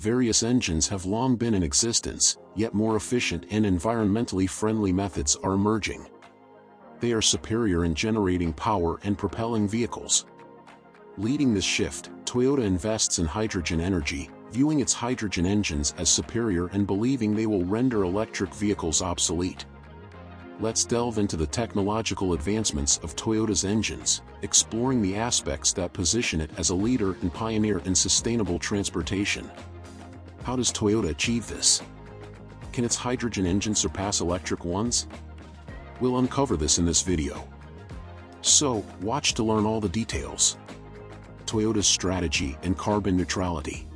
various engines have long been in existence, yet more efficient and environmentally friendly methods are emerging. They are superior in generating power and propelling vehicles. Leading this shift, Toyota invests in hydrogen energy, viewing its hydrogen engines as superior and believing they will render electric vehicles obsolete. Let's delve into the technological advancements of Toyota's engines, exploring the aspects that position it as a leader and pioneer in sustainable transportation. How does Toyota achieve this? Can its hydrogen engine surpass electric ones? We'll uncover this in this video. So, watch to learn all the details. Toyota's strategy and carbon neutrality.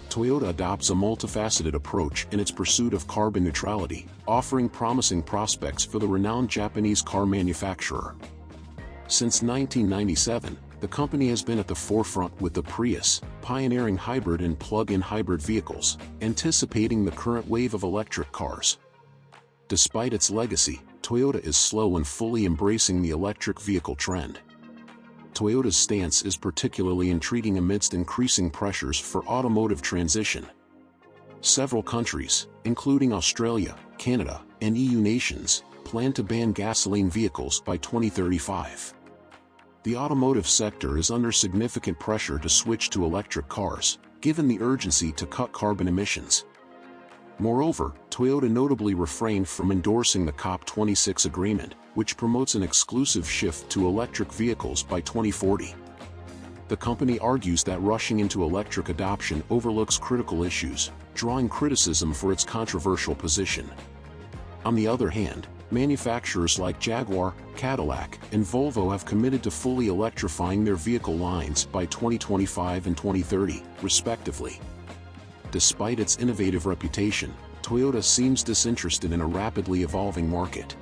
Toyota adopts a multifaceted approach in its pursuit of carbon neutrality, offering promising prospects for the renowned Japanese car manufacturer. Since 1997, the company has been at the forefront with the Prius, pioneering hybrid and plug-in hybrid vehicles, anticipating the current wave of electric cars. Despite its legacy, Toyota is slow in fully embracing the electric vehicle trend. Toyota's stance is particularly intriguing amidst increasing pressures for automotive transition. Several countries, including Australia, Canada, and EU nations, plan to ban gasoline vehicles by 2035. The automotive sector is under significant pressure to switch to electric cars, given the urgency to cut carbon emissions. Moreover, Toyota notably refrained from endorsing the COP26 agreement, which promotes an exclusive shift to electric vehicles by 2040. The company argues that rushing into electric adoption overlooks critical issues, drawing criticism for its controversial position. On the other hand, manufacturers like Jaguar, Cadillac, and Volvo have committed to fully electrifying their vehicle lines by 2025 and 2030, respectively. Despite its innovative reputation, Toyota seems disinterested in a rapidly evolving market.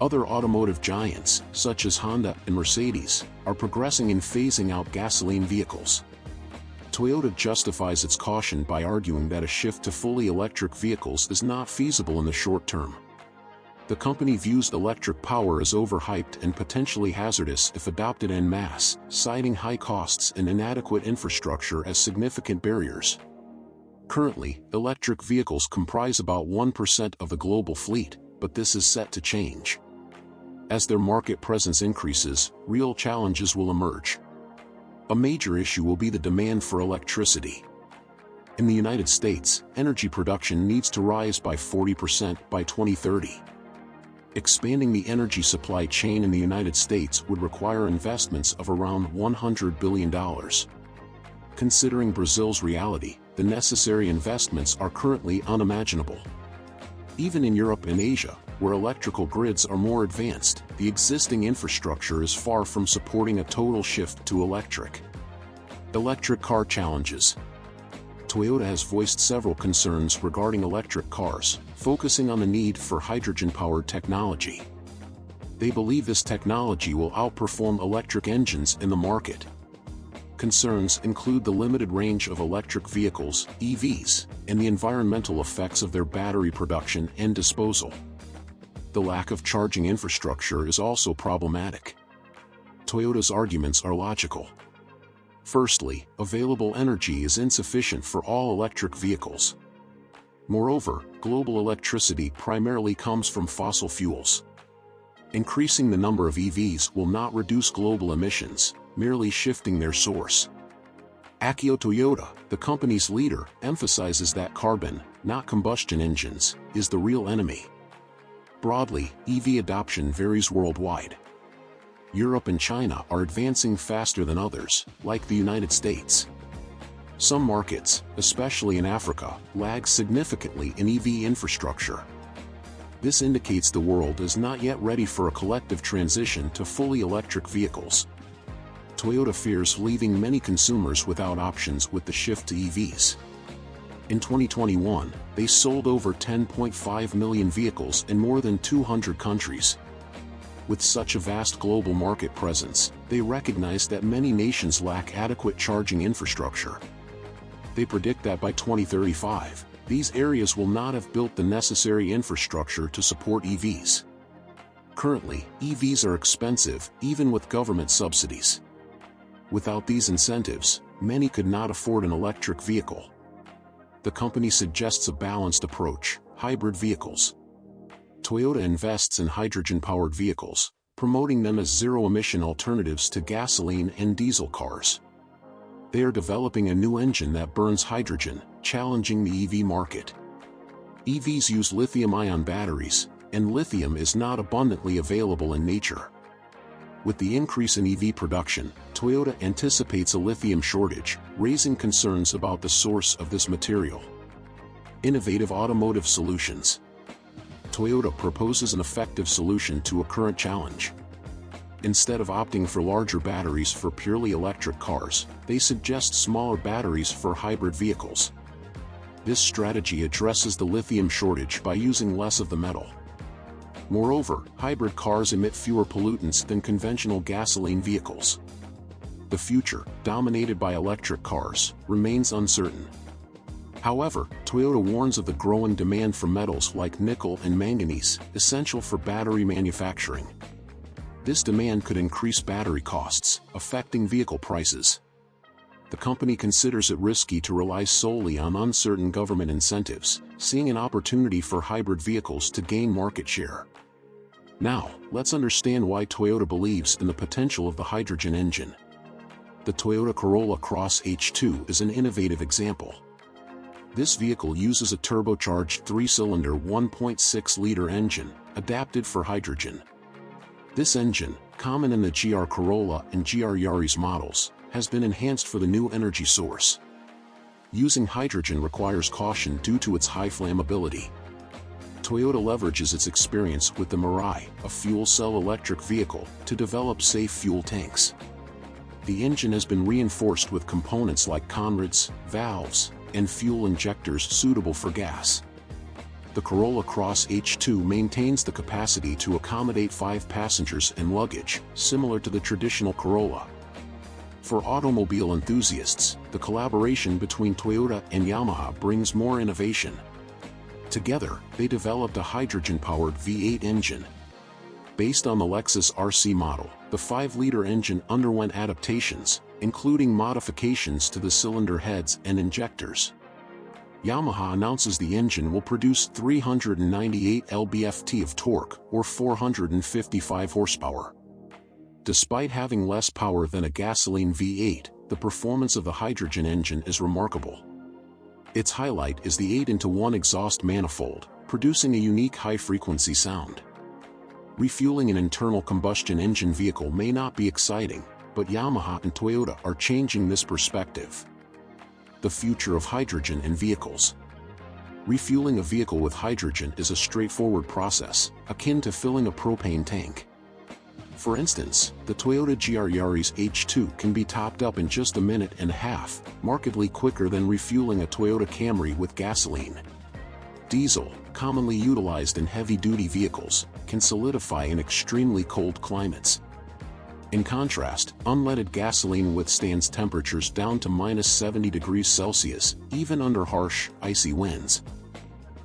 Other automotive giants, such as Honda and Mercedes, are progressing in phasing out gasoline vehicles. Toyota justifies its caution by arguing that a shift to fully electric vehicles is not feasible in the short term. The company views electric power as overhyped and potentially hazardous if adopted en masse, citing high costs and inadequate infrastructure as significant barriers. Currently, electric vehicles comprise about 1% of the global fleet, but this is set to change. As their market presence increases, real challenges will emerge. A major issue will be the demand for electricity. In the United States, energy production needs to rise by 40% by 2030. Expanding the energy supply chain in the United States would require investments of around $100 billion. Considering Brazil's reality, the necessary investments are currently unimaginable. Even in Europe and Asia, where electrical grids are more advanced, the existing infrastructure is far from supporting a total shift to electric. Electric car challenges. Toyota has voiced several concerns regarding electric cars, focusing on the need for hydrogen-powered technology. They believe this technology will outperform electric engines in the market. Concerns include the limited range of electric vehicles, EVs, and the environmental effects of their battery production and disposal. The lack of charging infrastructure is also problematic. Toyota's arguments are logical. Firstly, available energy is insufficient for all electric vehicles. Moreover, global electricity primarily comes from fossil fuels. Increasing the number of EVs will not reduce global emissions, merely shifting their source. Akio Toyoda, the company's leader, emphasizes that carbon, not combustion engines, is the real enemy. Broadly, EV adoption varies worldwide. Europe and China are advancing faster than others, like the United States. Some markets, especially in Africa, lag significantly in EV infrastructure. This indicates the world is not yet ready for a collective transition to fully electric vehicles. Toyota fears leaving many consumers without options with the shift to EVs. In 2021, they sold over 10.5 million vehicles in more than 200 countries. With such a vast global market presence, they recognize that many nations lack adequate charging infrastructure. They predict that by 2035, these areas will not have built the necessary infrastructure to support EVs. Currently, EVs are expensive, even with government subsidies. Without these incentives, many could not afford an electric vehicle. the company suggests a balanced approach: hybrid vehicles. Toyota invests in hydrogen-powered vehicles, promoting them as zero-emission alternatives to gasoline and diesel cars. They are developing a new engine that burns hydrogen, challenging the EV market. EVs use lithium-ion batteries, and lithium is not abundantly available in nature. With the increase in EV production, Toyota anticipates a lithium shortage, raising concerns about the source of this material. Innovative automotive solutions. Toyota proposes an effective solution to a current challenge. Instead of opting for larger batteries for purely electric cars, they suggest smaller batteries for hybrid vehicles. This strategy addresses the lithium shortage by using less of the metal. Moreover, hybrid cars emit fewer pollutants than conventional gasoline vehicles. The future, dominated by electric cars, remains uncertain. However, Toyota warns of the growing demand for metals like nickel and manganese, essential for battery manufacturing. This demand could increase battery costs, affecting vehicle prices. The company considers it risky to rely solely on uncertain government incentives, seeing an opportunity for hybrid vehicles to gain market share. Now, let's understand why Toyota believes in the potential of the hydrogen engine. The Toyota Corolla Cross H2 is an innovative example. This vehicle uses a turbocharged 3-cylinder 1.6-liter engine, adapted for hydrogen. This engine, common in the GR Corolla and GR Yaris models, has been enhanced for the new energy source. Using hydrogen requires caution due to its high flammability. Toyota leverages its experience with the Mirai, a fuel cell electric vehicle, to develop safe fuel tanks. The engine has been reinforced with components like conrads, valves, and fuel injectors suitable for gas. The Corolla Cross H2 maintains the capacity to accommodate 5 passengers and luggage, similar to the traditional Corolla. For automobile enthusiasts, the collaboration between Toyota and Yamaha brings more innovation. Together, they developed a hydrogen-powered V8 engine. Based on the Lexus RC model, the 5-liter engine underwent adaptations, including modifications to the cylinder heads and injectors. Yamaha announces the engine will produce 398 lb-ft of torque, or 455 horsepower. Despite having less power than a gasoline V8, the performance of the hydrogen engine is remarkable. Its highlight is the 8-into-1 exhaust manifold, producing a unique high-frequency sound. Refueling an internal combustion engine vehicle may not be exciting, but Yamaha and Toyota are changing this perspective. The future of hydrogen in vehicles. Refueling a vehicle with hydrogen is a straightforward process, akin to filling a propane tank. For instance, the Toyota GR Yaris H2 can be topped up in just a minute and a half, markedly quicker than refueling a Toyota Camry with gasoline. Diesel, commonly utilized in heavy-duty vehicles, can solidify in extremely cold climates. In contrast, unleaded gasoline withstands temperatures down to -70 degrees Celsius, even under harsh, icy winds.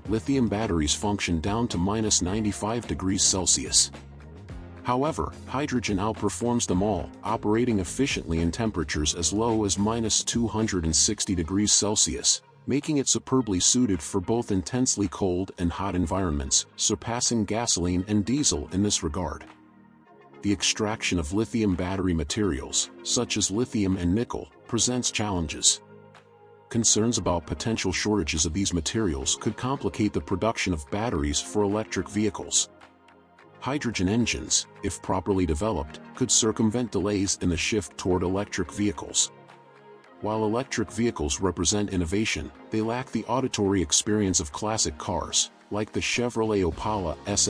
Lithium batteries function down to -95 degrees Celsius. However, hydrogen outperforms them all, operating efficiently in temperatures as low as -260 degrees Celsius, making it superbly suited for both intensely cold and hot environments, surpassing gasoline and diesel in this regard. The extraction of lithium battery materials, such as lithium and nickel, presents challenges. Concerns about potential shortages of these materials could complicate the production of batteries for electric vehicles. Hydrogen engines, if properly developed, could circumvent delays in the shift toward electric vehicles. While electric vehicles represent innovation, they lack the auditory experience of classic cars, like the Chevrolet Opala